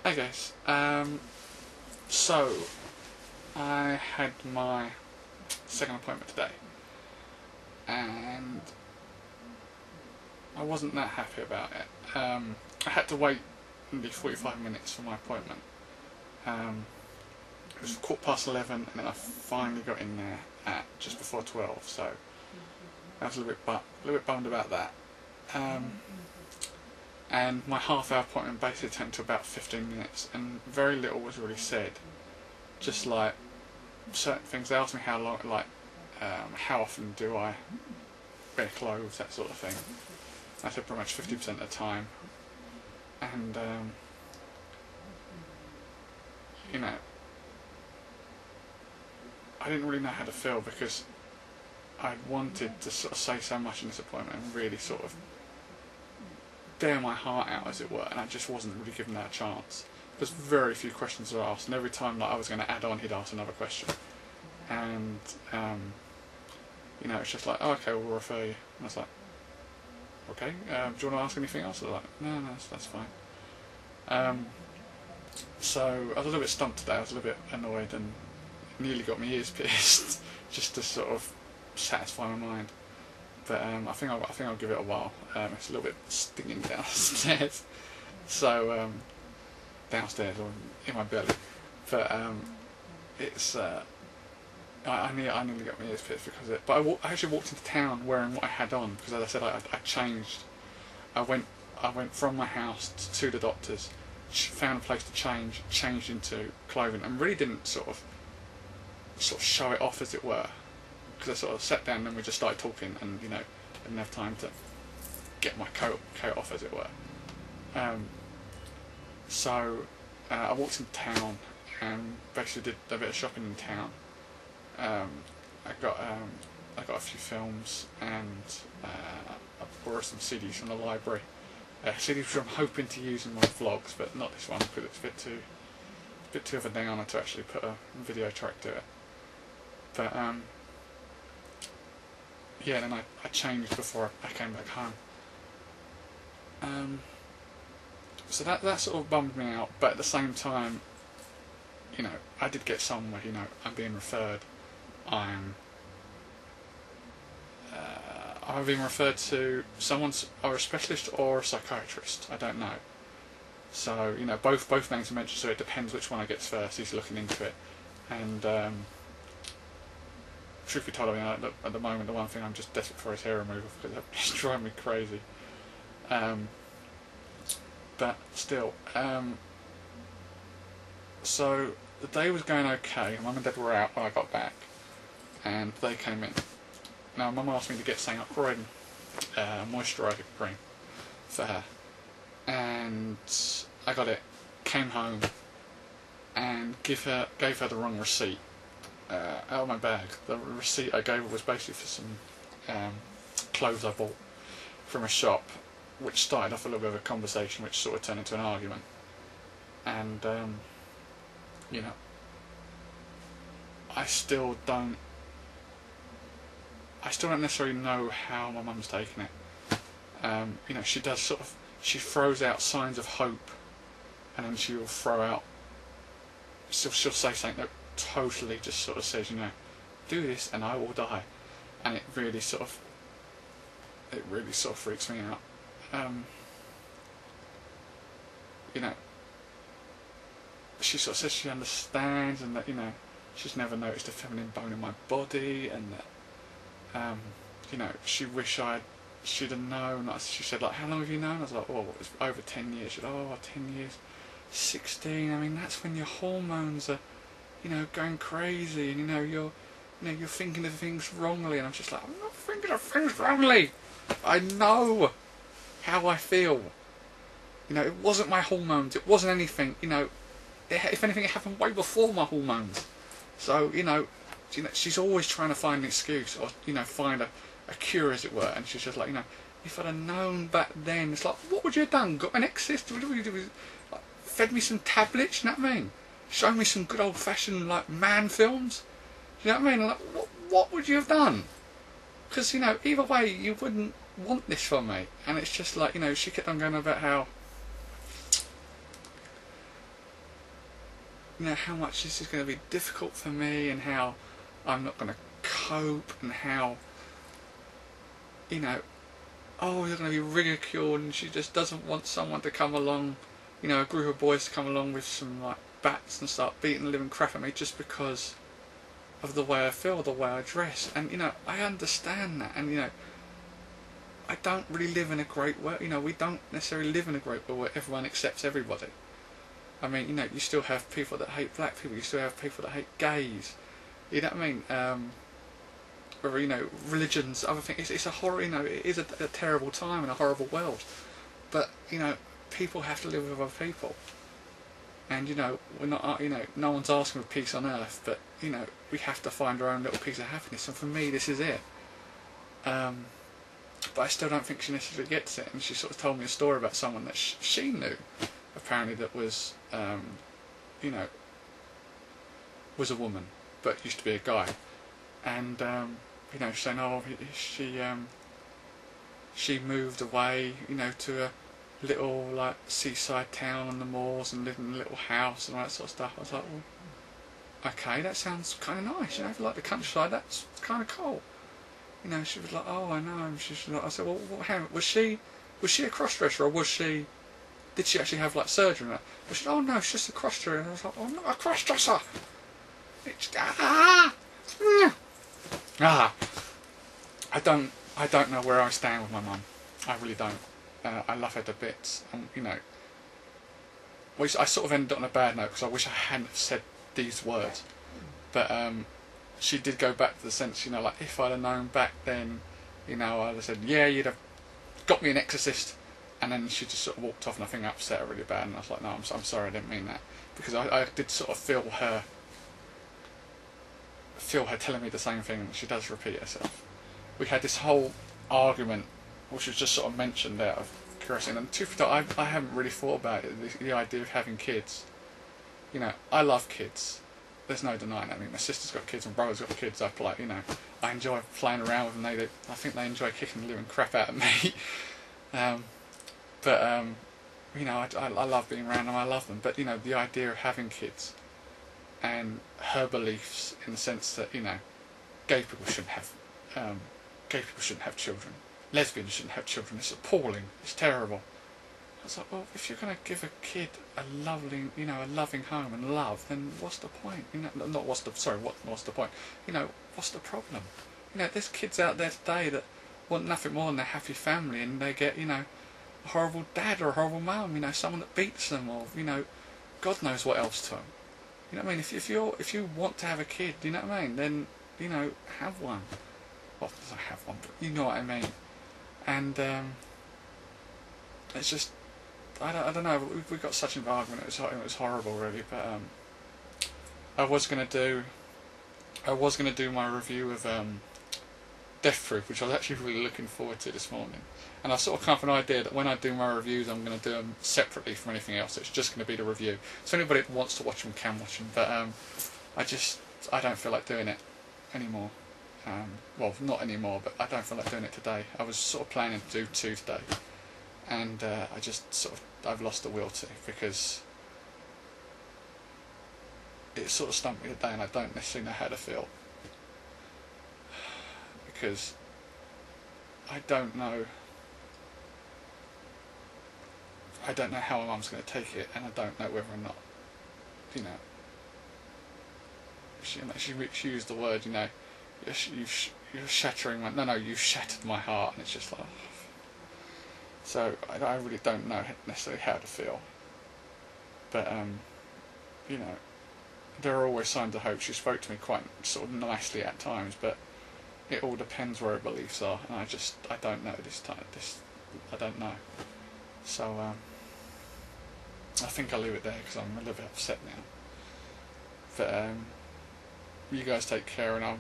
Hey guys, so I had my second appointment today and I wasn't that happy about it. I had to wait nearly 45 minutes for my appointment. It was 11:15 and then I finally got in there at just before 12, so I was a little bit bummed about that. And my half-hour appointment basically turned to about 15 minutes, and very little was really said. Just like certain things, they asked me how long, how often do I wear clothes, that sort of thing. I said pretty much 50% of the time, and you know, I didn't really know how to feel because I wanted to sort of say so much in this appointment and really sort of bare my heart out, as it were, and I just wasn't really given that a chance because very few questions were asked, and every time I was going to add on, he'd ask another question, and you know, it's just like, oh, okay, we'll refer you, and I was like, okay, do you want to ask anything else? I was like, no, that's fine. So I was a little bit stumped today. I was a little bit annoyed and nearly got my ears pierced just to sort of satisfy my mind. But I think I'll give it a while. It's a little bit stinging downstairs, so downstairs or in my belly. But it's I nearly got my ears pierced because of it. But I actually walked into town wearing what I had on because, as I said, I changed. I went from my house to the doctor's, found a place to change, changed into clothing, and really didn't sort of show it off, as it were. Because I sort of sat down and we just started talking, and you know, I didn't have time to get my coat off, as it were. So I walked into town and basically did a bit of shopping in town. I got a few films and I borrowed some CDs from the library. CDs which I'm hoping to use in my vlogs, but not this one because it's a bit too of a downer to actually put a video track to it. But yeah, then I changed before I came back home. So that sort of bummed me out, but at the same time, you know, I did get somewhere. You know, I'm being referred. I'm being referred to someone's, or a specialist or a psychiatrist. I don't know. So you know, both names are mentioned. So it depends which one I get first. He's looking into it, and truth be told, I mean, at the moment, the one thing I'm just desperate for is hair removal because it's driving me crazy. But still, so the day was going okay. Mum and Dad were out when I got back, and they came in. Now, Mum asked me to get something up cream, moisturiser cream, for her, and I got it. Came home and gave her the wrong receipt. Out of my bag. The receipt I gave her was basically for some clothes I bought from a shop, which started off a little bit of a conversation which sort of turned into an argument. And you know, I still don't necessarily know how my mum's taking it. You know, she throws out signs of hope, and then she'll throw out, she'll say something that totally just sort of says, you know, do this and I will die, and it really sort of freaks me out. You know, she sort of says she understands, and that, you know, she's never noticed a feminine bone in my body, and that you know, she wish she'd have known. She said, like, how long have you known? I was like, oh, it was over 10 years. She said, oh, 10 years, 16. I mean, that's when your hormones are, you know, going crazy, and you know, you're thinking of things wrongly. And I'm just like, I'm not thinking of things wrongly. I know how I feel. You know, it wasn't my hormones. It wasn't anything. You know, if anything, it happened way before my hormones. So you know, she's always trying to find an excuse, or you know, find a cure, as it were. And she's just like, you know, if I'd have known back then, it's like, what would you have done? Got an ex-sister? What would you do? Like, fed me some tablets? You know what I mean? Show me some good old-fashioned, like, man films. You know what I mean? Like, what would you have done? Because, you know, either way, you wouldn't want this from me. And it's just like, you know, she kept on going about how how much this is going to be difficult for me, and how I'm not going to cope, and how, oh, you're going to be ridiculed, and she just doesn't want someone to come along, a group of boys to come along with some like bats and start beating the living crap at me just because of the way I feel, the way I dress. And I understand that, and I don't really live in a great world. We don't necessarily live in a great world where everyone accepts everybody. I mean, you still have people that hate black people, you still have people that hate gays, you know what I mean? Or, religions, other things. It's a horror, it is a terrible time and a horrible world. But, people have to live with other people. And, we're not, no one's asking for peace on earth, but, we have to find our own little piece of happiness. And for me, this is it. But I still don't think she necessarily gets it. And she sort of told me a story about someone that she knew, apparently, that was, was a woman, but used to be a guy. And, saying, oh, she moved away, to a little, like, seaside town on the moors and lived in a little house and all that sort of stuff. I was like, well, okay, that sounds kind of nice, if you like the countryside, that's kind of cool. She was like, oh, I know. And she was like, I said, well, was she a cross-dresser, or did she actually have, like, surgery? And she said, oh, no, she's just a cross-dresser. And I was like, oh, I'm not a cross-dresser. I don't know where I stand with my mum. I really don't. I love her to bits, and I sort of ended on a bad note because I wish I hadn't have said these words. But she did go back to the sense, like, if I'd have known back then, I'd have said, yeah, you'd have got me an exorcist. And then she just sort of walked off, and I think I upset her really bad. And I was like, no, I'm sorry, I didn't mean that, because I did sort of feel her telling me the same thing. She does repeat herself. We had this whole argument, which was just sort of mentioned out of curiosity. And truth, I haven't really thought about it. The idea of having kids. I love kids. There's no denying that. I mean, my sister's got kids, and brother's got kids. I enjoy playing around with them. I think they enjoy kicking the living crap out of me. I love being around them. I love them. But the idea of having kids, and her beliefs in the sense that gay people shouldn't have children, lesbians shouldn't have children. It's appalling. It's terrible. I was like, well, if you're going to give a kid a loving home and love, then what's the point? What's the point? What's the problem? There's kids out there today that want nothing more than a happy family, and they get a horrible dad or a horrible mum, someone that beats them, or God knows what else to them. You know what I mean? If you want to have a kid, you know what I mean? Then have one. Well, I have one, but you know what I mean. And it's just, I don't know. We got such an argument. It was horrible, really. But I was gonna do my review of Death Proof, which I was actually really looking forward to this morning. And I sort of come up with an idea that when I do my reviews, I'm going to do them separately from anything else. It's just going to be the review. So anybody that wants to watch them can watch them. But I don't feel like doing it anymore. Well, not anymore, but I don't feel like doing it today. I was sort of planning to do 2 today, and I've lost the will to, because it sort of stumped me today, and I don't necessarily know how to feel, because I don't know how my mum's going to take it, and I don't know whether or not, she used the word, you're shattering you shattered my heart, and it's just like, so I really don't know necessarily how to feel, but there are always signs of hope. She spoke to me quite sort of nicely at times, but it all depends where her beliefs are, and I don't know this time. I don't know. So I think I'll leave it there, because I'm a little bit upset now. But you guys take care, and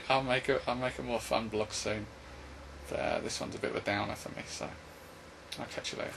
I'll make a more fun blog soon. But this one's a bit of a downer for me, so I'll catch you later.